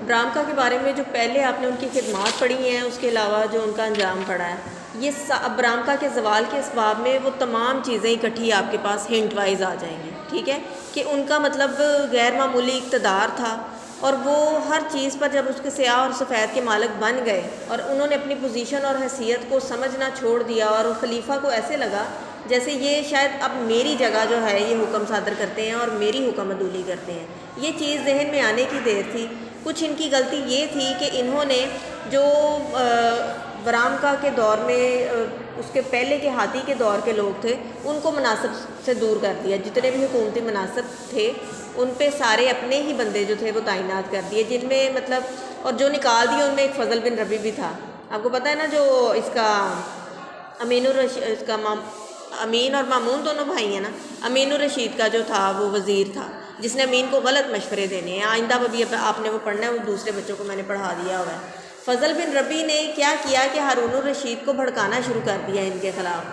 برامکا کے بارے میں جو پہلے آپ نے ان کی خدمات پڑھی ہیں، اس کے علاوہ جو ان کا انجام پڑا ہے، یہ برامکا کے زوال کے اسباب میں وہ تمام چیزیں اکٹھی آپ کے پاس ہنٹ وائز آ جائیں گی، ٹھیک ہے، کہ ان کا مطلب غیر معمولی اقتدار تھا، اور وہ ہر چیز پر جب اس کے سیاہ اور سفید کے مالک بن گئے اور انہوں نے اپنی پوزیشن اور حیثیت کو سمجھنا چھوڑ دیا، اور خلیفہ کو ایسے لگا جیسے یہ شاید اب میری جگہ جو ہے یہ حکم صادر کرتے ہیں اور میری حکم عدولی کرتے ہیں، یہ چیز ذہن میں آنے کی دیر تھی۔ کچھ ان کی غلطی یہ تھی کہ انہوں نے جو برامکا کے دور میں اس کے پہلے کے ہاتھی کے دور کے لوگ تھے ان کو مناصب سے دور کر دیا، جتنے بھی حکومتی مناصب تھے ان پہ سارے اپنے ہی بندے جو تھے وہ تعینات کر دیے، جن میں مطلب اور جو نکال دیے ان میں ایک فضل بن ربیع بھی تھا۔ آپ کو پتہ ہے نا، جو اس کا امین اور مامون دونوں بھائی ہیں نا، امین الرشید کا جو تھا وہ وزیر تھا جس نے امین کو غلط مشورے دینے ہیں، آئندہ بھی آپ نے وہ پڑھنا ہے، وہ دوسرے بچوں کو میں نے پڑھا دیا ہوا ہے۔ فضل بن ربیع نے کیا کیا کہ ہارون الرشید کو بھڑکانا شروع کر دیا ان کے خلاف،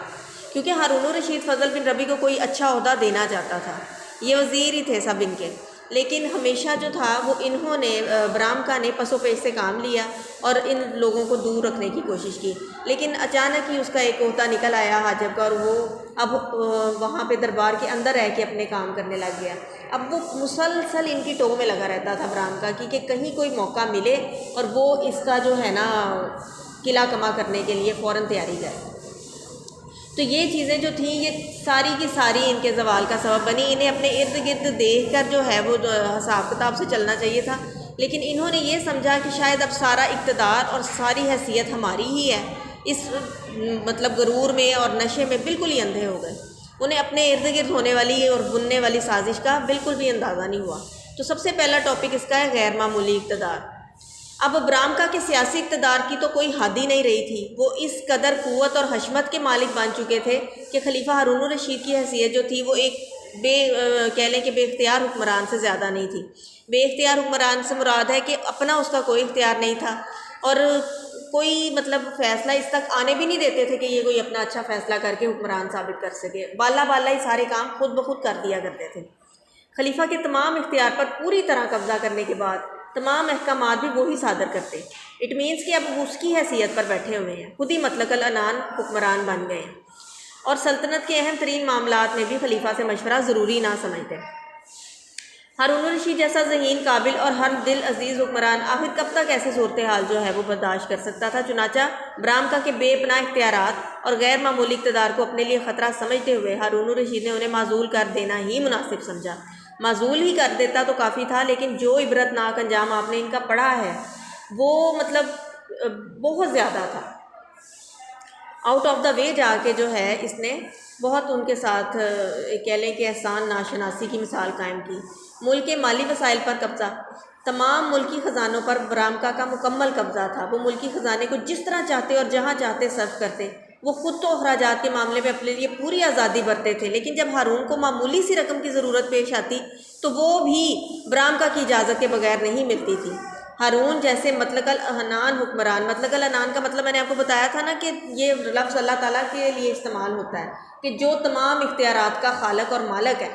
کیونکہ ہارون الرشید فضل بن ربیع کو کوئی اچھا عہدہ دینا چاہتا تھا، یہ وزیر ہی تھے سب ان کے، لیکن ہمیشہ جو تھا وہ انہوں نے برامکا نے پس و پیش سے کام لیا اور ان لوگوں کو دور رکھنے کی کوشش کی، لیکن اچانک ہی اس کا ایک عہدہ نکل آیا حاجب کا، اور وہ اب وہاں پہ دربار کے اندر رہ کے اپنے کام کرنے لگ گیا۔ اب وہ مسلسل ان کی ٹوہ میں لگا رہتا تھا برامکا کی کہ کہیں کوئی موقع ملے اور وہ اس کا جو ہے نا قلعہ کما کرنے کے لیے فوراً تیاری کرے۔ تو یہ چیزیں جو تھیں یہ ساری کی ساری ان کے زوال کا سبب بنی۔ انہیں اپنے ارد گرد دیکھ کر جو ہے وہ حساب کتاب سے چلنا چاہیے تھا، لیکن انہوں نے یہ سمجھا کہ شاید اب سارا اقتدار اور ساری حیثیت ہماری ہی ہے، اس مطلب غرور میں اور نشے میں بالکل ہی اندھے ہو گئے، انہیں اپنے ارد گرد ہونے والی اور بننے والی سازش کا بالکل بھی اندازہ نہیں ہوا۔ تو سب سے پہلا ٹاپک اس کا ہے غیر معمولی اقتدار۔ اب برامکا کے سیاسی اقتدار کی تو کوئی حد ہی نہیں رہی تھی، وہ اس قدر قوت اور حشمت کے مالک بن چکے تھے کہ خلیفہ ہارون الرشید کی حیثیت جو تھی وہ ایک کہہ لیں کہ بے اختیار حکمران سے زیادہ نہیں تھی۔ بے اختیار حکمران سے مراد ہے کہ اپنا اس کا کوئی اختیار نہیں تھا، اور کوئی مطلب فیصلہ اس تک آنے بھی نہیں دیتے تھے کہ یہ کوئی اپنا اچھا فیصلہ کر کے حکمران ثابت کر سکے، بالا بالا ہی سارے کام خود بخود کر دیا کرتے تھے۔ خلیفہ کے تمام اختیار پر پوری طرح قبضہ کرنے کے بعد تمام احکامات بھی وہی صادر کرتے، اٹ مینس کہ اب اس کی حیثیت پر بیٹھے ہوئے ہیں، خود ہی مطلق العنان حکمران بن گئے ہیں، اور سلطنت کے اہم ترین معاملات میں بھی خلیفہ سے مشورہ ضروری نہ سمجھتے۔ ہارون الرشید جیسا ذہین، قابل اور ہر دل عزیز حکمران آخر کب تک ایسے صورتحال جو ہے وہ برداشت کر سکتا تھا؟ چنانچہ برامکا کے بے پناہ اختیارات اور غیر معمولی اقتدار کو اپنے لیے خطرہ سمجھتے ہوئے ہارون الرشید نے انہیں معزول کر دینا ہی مناسب سمجھا۔ معزول ہی کر دیتا تو کافی تھا، لیکن جو عبرت ناک انجام آپ نے ان کا پڑھا ہے وہ مطلب بہت زیادہ تھا۔ آؤٹ آف دا وے جا کے جو ہے اس نے بہت ان کے ساتھ کہہ لیں کہ احسان ناشناسی کی مثال قائم کی۔ ملک کے مالی وسائل پر قبضہ، تمام ملکی خزانوں پر برامکا کا مکمل قبضہ تھا، وہ ملکی خزانے کو جس طرح چاہتے اور جہاں چاہتے صرف کرتے، وہ خود تو اخراجات کے معاملے میں اپنے لیے پوری آزادی برتے تھے، لیکن جب ہارون کو معمولی سی رقم کی ضرورت پیش آتی تو وہ بھی برامکا کی اجازت کے بغیر نہیں ملتی تھی۔ ہارون جیسے مطلق العنان حکمران، مطلق العنان کا مطلب میں نے آپ کو بتایا تھا نا کہ یہ لفظ اللہ تعالیٰ کے لیے استعمال ہوتا ہے کہ جو تمام اختیارات کا خالق اور مالک ہے،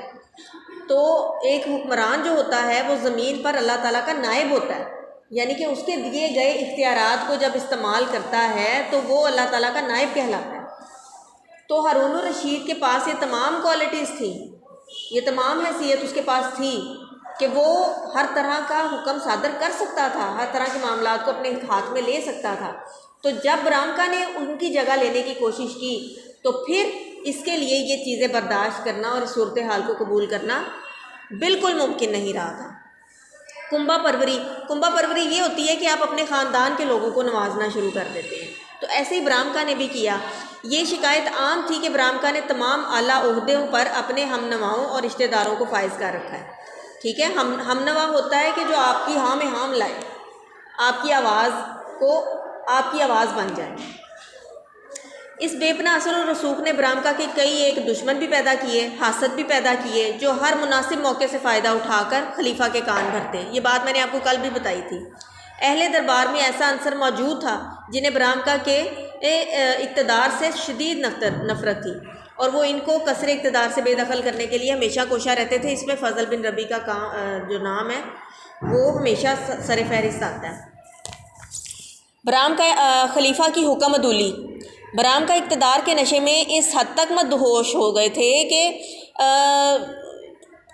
تو ایک حکمران جو ہوتا ہے وہ زمین پر اللہ تعالیٰ کا نائب ہوتا ہے، یعنی کہ اس کے دیے گئے اختیارات کو جب استعمال کرتا ہے تو وہ اللہ تعالیٰ کا نائب کہلاتا ہے۔ تو ہارون الرشید کے پاس یہ تمام کوالٹیز تھیں، یہ تمام حیثیت اس کے پاس تھی کہ وہ ہر طرح کا حکم صادر کر سکتا تھا، ہر طرح کے معاملات کو اپنے ہاتھ میں لے سکتا تھا۔ تو جب برامکا نے ان کی جگہ لینے کی کوشش کی تو پھر اس کے لیے یہ چیزیں برداشت کرنا اور اس صورتحال کو قبول کرنا بالکل ممکن نہیں رہا تھا۔ کنبہ پروری یہ ہوتی ہے کہ آپ اپنے خاندان کے لوگوں کو نوازنا شروع کر دیتے ہیں، تو ایسے ہی برامکا نے بھی کیا۔ یہ شکایت عام تھی کہ برامکا نے تمام اعلیٰ عہدوں پر اپنے ہم نواؤں اور رشتہ داروں کو فائز کر رکھا ہے، ٹھیک ہے۔ ہم نوا ہوتا ہے کہ جو آپ کی ہاں میں ہاں لائے، آپ کی آواز بن جائے۔ اس بے پناہ اثر و رسوخ نے برامکا کے کئی ایک دشمن بھی پیدا کیے، حاسد بھی پیدا کیے، جو ہر مناسب موقع سے فائدہ اٹھا کر خلیفہ کے کان بھرتے۔ یہ بات میں نے آپ کو کل بھی بتائی تھی۔ اہل دربار میں ایسا عنصر موجود تھا جنہیں برامکا کے اقتدار سے شدید نفرت تھی، اور وہ ان کو قصر اقتدار سے بے دخل کرنے کے لیے ہمیشہ کوشاں رہتے تھے۔ اس میں فضل بن ربی کا جو نام ہے وہ ہمیشہ سر فہرست آتا ہے۔ برام کا خلیفہ کی حکم عدولی۔ برام کا اقتدار کے نشے میں اس حد تک مدہوش ہو گئے تھے کہ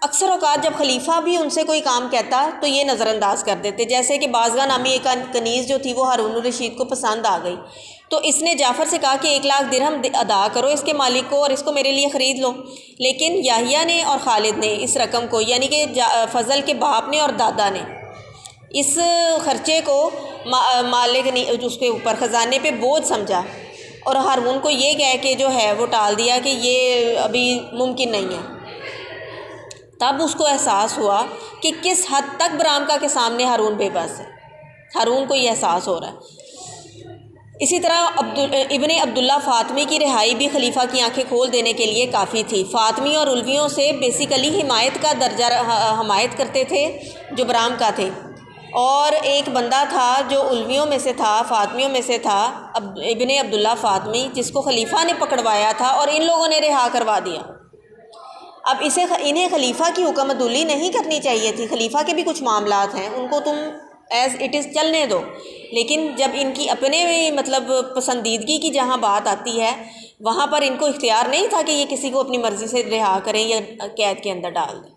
اکثر اوقات جب خلیفہ بھی ان سے کوئی کام کہتا تو یہ نظر انداز کر دیتے، جیسے کہ بازگاہ نامی ایک کنیز جو تھی وہ ہارون الرشید کو پسند آ گئی، تو اس نے جعفر سے کہا کہ 1,00,000 درہم ادا کرو اس کے مالک کو اور اس کو میرے لیے خرید لو۔ لیکن یحییٰ نے اور خالد نے اس رقم کو، یعنی کہ فضل کے باپ نے اور دادا نے، اس خرچے کو مالک نے اس کے اوپر خزانے پہ بوجھ سمجھا اور ہارون کو یہ کہہ کے جو ہے وہ ٹال دیا کہ یہ ابھی ممکن نہیں ہے۔ تب اس کو احساس ہوا کہ کس حد تک برامکا کے سامنے ہارون بے بس ہے۔ ہارون کو یہ احساس ہو رہا ہے۔ اسی طرح ابن عبداللہ فاطمی کی رہائی بھی خلیفہ کی آنکھیں کھول دینے کے لیے کافی تھی۔ فاطمی اور علویوں سے بیسیکلی حمایت کا درجہ حمایت کرتے تھے جو برامکا تھے، اور ایک بندہ تھا جو علویوں میں سے تھا، فاطمیوں میں سے تھا، ابن عبداللہ فاطمی، جس کو خلیفہ نے پکڑوایا تھا اور ان لوگوں نے رہا کروا دیا۔ اب انہیں خلیفہ کی حکم عدولی نہیں کرنی چاہیے تھی، خلیفہ کے بھی کچھ معاملات ہیں، ان کو تم ایز اٹ از چلنے دو، لیکن جب ان کی اپنے مطلب پسندیدگی کی جہاں بات آتی ہے وہاں پر ان کو اختیار نہیں تھا کہ یہ کسی کو اپنی مرضی سے رہا کریں یا قید کے اندر ڈال دیں۔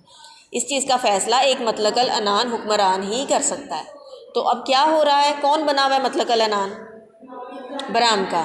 اس چیز کا فیصلہ ایک مطلق العنان حکمران ہی کر سکتا ہے۔ تو اب کیا ہو رہا ہے؟ کون بنا ہوا ہے مطلق العنان؟ برامکا۔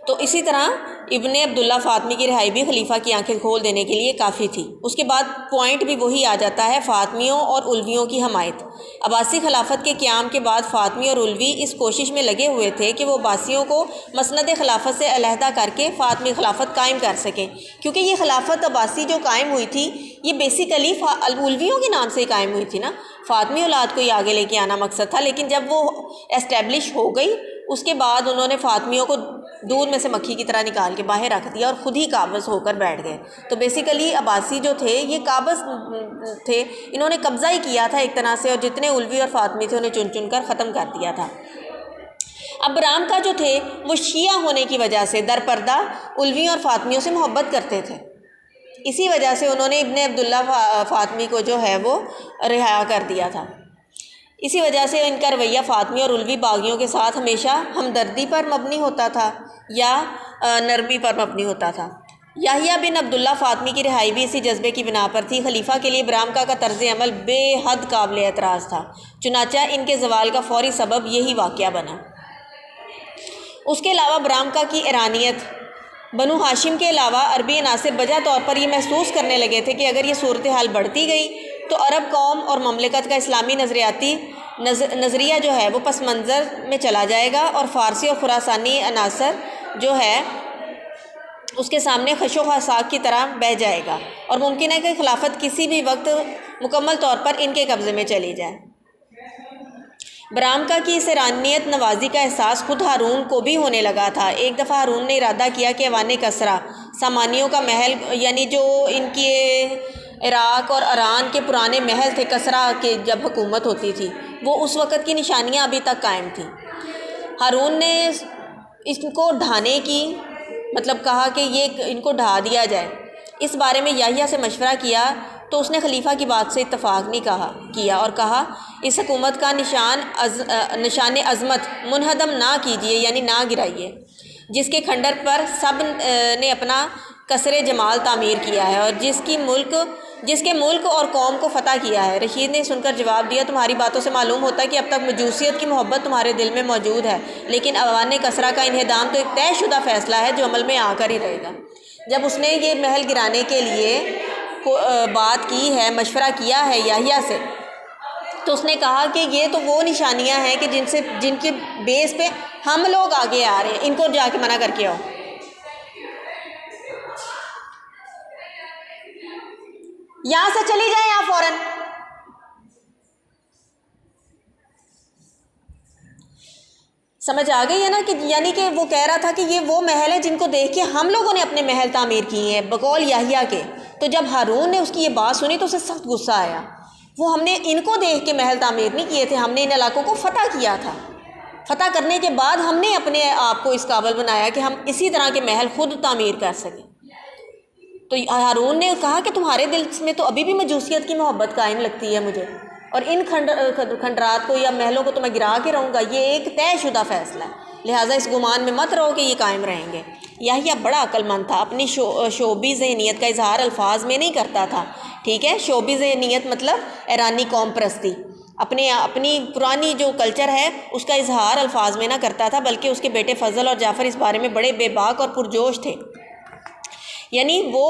تو اسی طرح ابن عبداللہ فاطمی کی رہائی بھی خلیفہ کی آنکھیں کھول دینے کے لیے کافی تھی۔ اس کے بعد پوائنٹ بھی وہی آ جاتا ہے، فاطمیوں اور علویوں کی حمایت۔ عباسی خلافت کے قیام کے بعد فاطمی اور علوی اس کوشش میں لگے ہوئے تھے کہ وہ عباسیوں کو مسند خلافت سے علیحدہ کر کے فاطمی خلافت قائم کر سکیں، کیونکہ یہ خلافت عباسی جو قائم ہوئی تھی یہ بیسیکلی علویوں کے نام سے ہی قائم ہوئی تھی نا، فاطمی اولاد کو ہی آگے لے کے آنا مقصد تھا، لیکن جب وہ اسٹیبلش ہو گئی اس کے بعد انہوں نے فاطمیوں کو دودھ میں سے مکھی کی طرح نکال کے باہر رکھ دیا اور خود ہی قابض ہو کر بیٹھ گئے۔ تو بیسیکلی عباسی جو تھے یہ قابض تھے، انہوں نے قبضہ ہی کیا تھا ایک طرح سے، اور جتنے علوی اور فاطمی تھے انہیں چن چن کر ختم کر دیا تھا۔ اب برامکا جو تھے وہ شیعہ ہونے کی وجہ سے در پردہ علوی اور فاطمیوں سے محبت کرتے تھے، اسی وجہ سے انہوں نے ابن عبداللہ فاطمی کو جو ہے وہ رہا کر دیا تھا۔ اسی وجہ سے ان کا رویہ فاطمی اور علوی باغیوں کے ساتھ ہمیشہ ہمدردی پر مبنی ہوتا تھا یا نرمی پر مبنی ہوتا تھا۔ یحییٰ بن عبداللہ فاطمی کی رہائی بھی اسی جذبے کی بنا پر تھی۔ خلیفہ کے لیے برامکا کا طرز عمل بے حد قابل اعتراض تھا، چنانچہ ان کے زوال کا فوری سبب یہی واقعہ بنا۔ اس کے علاوہ برامکا کی ایرانیت، بنو ہاشم کے علاوہ عربی عناصر بجا طور پر یہ محسوس کرنے لگے تھے کہ اگر یہ صورتحال بڑھتی گئی تو عرب قوم اور مملکت کا اسلامی نظریاتی نظریہ جو ہے وہ پس منظر میں چلا جائے گا، اور فارسی اور خراسانی عناصر جو ہے اس کے سامنے خش و خساک کی طرح بہہ جائے گا، اور ممکن ہے کہ خلافت کسی بھی وقت مکمل طور پر ان کے قبضے میں چلی جائے۔ برامکا کی اس ایرانیت نوازی کا احساس خود ہارون کو بھی ہونے لگا تھا۔ ایک دفعہ ہارون نے ارادہ کیا کہ اوان کسریٰ، سامانیوں کا محل، یعنی جو ان کے عراق اور ایران کے پرانے محل تھے کسریٰ کے جب حکومت ہوتی تھی، وہ اس وقت کی نشانیاں ابھی تک قائم تھیں۔ ہارون نے اس کو ڈھانے کی مطلب کہا کہ یہ ان کو ڈھا دیا جائے۔ اس بارے میں یحییٰ سے مشورہ کیا تو اس نے خلیفہ کی بات سے اتفاق نہیں کیا اور کہا اس حکومت کا نشان عظمت منہدم نہ کیجیے، یعنی نہ گرائیے، جس کے کھنڈر پر سب نے اپنا قصر جمال تعمیر کیا ہے اور جس کے ملک اور قوم کو فتح کیا ہے۔ رشید نے سن کر جواب دیا، تمہاری باتوں سے معلوم ہوتا ہے کہ اب تک مجوسیت کی محبت تمہارے دل میں موجود ہے، لیکن اوان کسریٰ کا انہدام تو ایک طے شدہ فیصلہ ہے جو عمل میں آ کر ہی رہے گا۔ جب اس نے یہ محل گرانے کے لیے بات کی ہے، مشورہ کیا ہے یحییٰ سے، تو اس نے کہا کہ یہ تو وہ نشانیاں ہیں کہ جن کے بیس پہ ہم لوگ آگے آ رہے ہیں، ان کو جا کے منع کر کے آؤ۔ یہاں سے چلی جائیں آپ فوراً۔ سمجھ آ گئی ہے نا کہ یعنی کہ وہ کہہ رہا تھا کہ یہ وہ محل ہے جن کو دیکھ کے ہم لوگوں نے اپنے محل تعمیر کیے ہیں بقول یحییٰ کے۔ تو جب ہارون نے اس کی یہ بات سنی تو اسے سخت غصہ آیا، وہ ہم نے ان کو دیکھ کے محل تعمیر نہیں کیے تھے، ہم نے ان علاقوں کو فتح کیا تھا۔ فتح کرنے کے بعد ہم نے اپنے آپ کو اس قابل بنایا کہ ہم اسی طرح کے محل خود تعمیر کر سکیں۔ تو ہارون نے کہا کہ تمہارے دل میں تو ابھی بھی مجوسیت کی محبت قائم لگتی ہے مجھے، اور ان کھنڈرات کو یا محلوں کو تو میں گرا کے رہوں گا، یہ ایک طے شدہ فیصلہ ہے، لہٰذا اس گمان میں مت رہو کہ یہ قائم رہیں گے۔ یحییٰ بڑا عقل مند تھا، اپنی شعبی ذہنیت کا اظہار الفاظ میں نہیں کرتا تھا، ٹھیک ہے، شعبی ذہنیت مطلب ایرانی قوم پرستی، اپنی پرانی جو کلچر ہے اس کا اظہار الفاظ میں نہ کرتا تھا، بلکہ اس کے بیٹے فضل اور جعفر اس بارے میں بڑے بے باک اور پرجوش تھے۔ یعنی وہ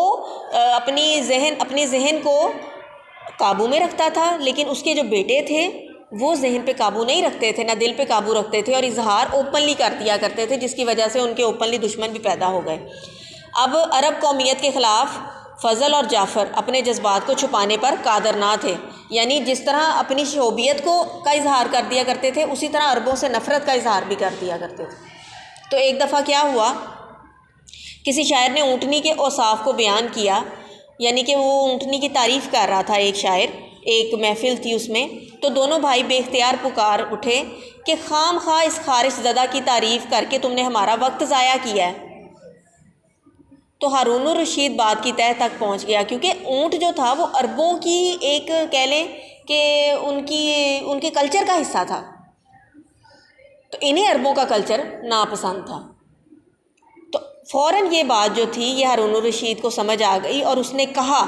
اپنے ذہن کو قابو میں رکھتا تھا، لیکن اس کے جو بیٹے تھے وہ ذہن پہ قابو نہیں رکھتے تھے، نہ دل پہ قابو رکھتے تھے، اور اظہار اوپنلی کر دیا کرتے تھے، جس کی وجہ سے ان کے اوپنلی دشمن بھی پیدا ہو گئے۔ اب عرب قومیت کے خلاف فضل اور جعفر اپنے جذبات کو چھپانے پر قادر نہ تھے، یعنی جس طرح اپنی شعوبیت کا اظہار کر دیا کرتے تھے، اسی طرح عربوں سے نفرت کا اظہار بھی کر دیا کرتے تھے۔ تو ایک دفعہ کیا ہوا، کسی شاعر نے اونٹنی کے اوصاف کو بیان کیا، یعنی کہ وہ اونٹنی کی تعریف کر رہا تھا ایک شاعر، ایک محفل تھی اس میں، تو دونوں بھائی بے اختیار پکار اٹھے کہ خام خواہ اس خارش زدہ کی تعریف کر کے تم نے ہمارا وقت ضائع کیا ہے۔ تو ہارون الرشید بات کی تہہ تک پہنچ گیا، کیونکہ اونٹ جو تھا وہ عربوں کی ایک کہہ لیں کہ ان کے کلچر کا حصہ تھا، تو انہیں عربوں کا کلچر ناپسند تھا۔ تو فوراً یہ بات جو تھی یہ ہارون الرشید کو سمجھ آ گئی، اور اس نے کہا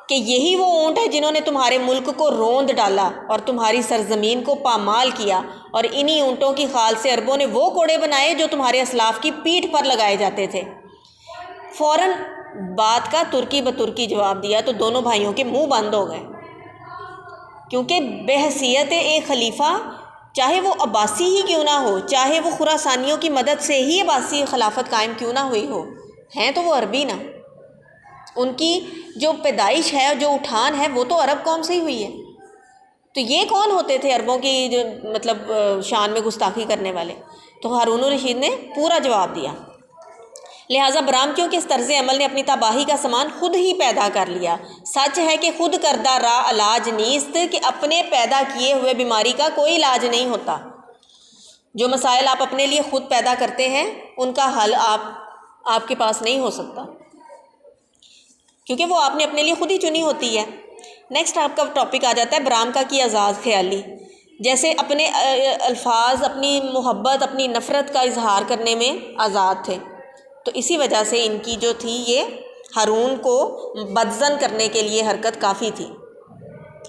کہ یہی وہ اونٹ ہے جنہوں نے تمہارے ملک کو روند ڈالا اور تمہاری سرزمین کو پامال کیا، اور انہی اونٹوں کی خال سے عربوں نے وہ کوڑے بنائے جو تمہارے اسلاف کی پیٹھ پر لگائے جاتے تھے۔ فوراً بات کا ترکی بترکی جواب دیا تو دونوں بھائیوں کے منہ بند ہو گئے، کیونکہ بحیثیت ایک خلیفہ، چاہے وہ عباسی ہی کیوں نہ ہو، چاہے وہ خراسانیوں کی مدد سے ہی عباسی خلافت قائم کیوں نہ ہوئی ہو، ہیں تو وہ عربی نا، ان کی جو پیدائش ہے جو اٹھان ہے وہ تو عرب قوم سے ہی ہوئی ہے، تو یہ کون ہوتے تھے عربوں کی جو مطلب شان میں گستاخی کرنے والے؟ تو ہارون الرشید نے پورا جواب دیا، لہٰذا برامکیوں کے اس طرز عمل نے اپنی تباہی کا سامان خود ہی پیدا کر لیا۔ سچ ہے کہ خود کردہ را علاج نیست، کہ اپنے پیدا کیے ہوئے بیماری کا کوئی علاج نہیں ہوتا۔ جو مسائل آپ اپنے لیے خود پیدا کرتے ہیں ان کا حل آپ کے پاس نہیں ہو سکتا، کیونکہ وہ آپ نے اپنے لیے خود ہی چنی ہوتی ہے۔ نیکسٹ آپ کا ٹاپک آ جاتا ہے برامکا کی آزاد خیالی، جیسے اپنے الفاظ، اپنی محبت، اپنی نفرت کا اظہار کرنے میں آزاد تھے، تو اسی وجہ سے ان کی جو تھی یہ ہارون کو بدظن کرنے کے لیے حرکت کافی تھی۔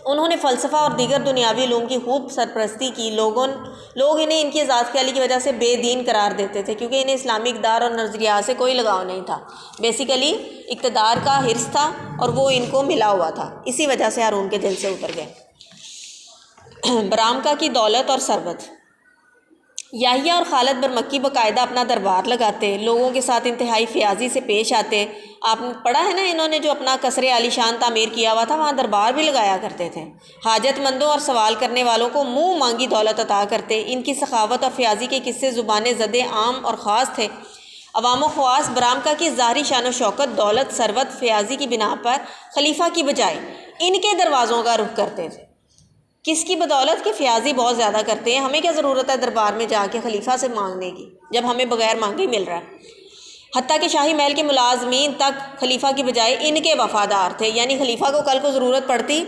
انہوں نے فلسفہ اور دیگر دنیاوی علوم کی خوب سرپرستی کی، لوگ انہیں ان کی آزاد خیالی کی وجہ سے بے دین قرار دیتے تھے، کیونکہ انہیں اسلامی اقدار اور نظریات سے کوئی لگاؤ نہیں تھا، بیسیکلی اقتدار کا حرص تھا اور وہ ان کو ملا ہوا تھا، اسی وجہ سے ہارون کے دل سے اتر گئے۔ برامکا کی دولت اور ثروت۔ یحییٰ اور خالد برمکی باقاعدہ اپنا دربار لگاتے، لوگوں کے ساتھ انتہائی فیاضی سے پیش آتے۔ آپ نے پڑھا ہے نا، انہوں نے جو اپنا قصر عالی شان تعمیر کیا ہوا تھا وہاں دربار بھی لگایا کرتے تھے۔ حاجت مندوں اور سوال کرنے والوں کو منہ مانگی دولت عطا کرتے۔ ان کی سخاوت اور فیاضی کے قصے زبان زد عام اور خاص تھے۔ عوام و خواص برامکا کی ظاہری شان و شوکت، دولت، ثروت، فیاضی کی بنا پر خلیفہ کی بجائے ان کے دروازوں کا رخ کرتے تھے۔ کس کی بدولت؟ کہ فیاضی بہت زیادہ کرتے ہیں، ہمیں کیا ضرورت ہے دربار میں جا کے خلیفہ سے مانگنے کی جب ہمیں بغیر مانگے مل رہا ہے۔ حتیٰ کہ شاہی محل کے ملازمین تک خلیفہ کی بجائے ان کے وفادار تھے، یعنی خلیفہ کو کل کو ضرورت پڑتی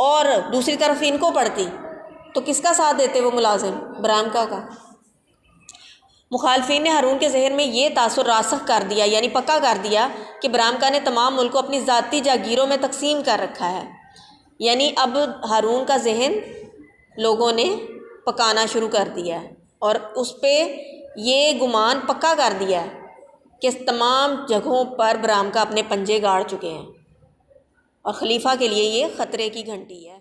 اور دوسری طرف ان کو پڑتی تو کس کا ساتھ دیتے وہ ملازم؟ برامکا کا۔ مخالفین نے ہارون کے ذہن میں یہ تاثر راسخ کر دیا، یعنی پکا کر دیا کہ برامکا نے تمام ملک کو اپنی ذاتی جاگیروں میں تقسیم کر رکھا ہے، یعنی اب ہارون کا ذہن لوگوں نے پکانا شروع کر دیا ہے اور اس پہ یہ گمان پکا کر دیا ہے کہ تمام جگہوں پر برامکا اپنے پنجے گاڑ چکے ہیں اور خلیفہ کے لیے یہ خطرے کی گھنٹی ہے۔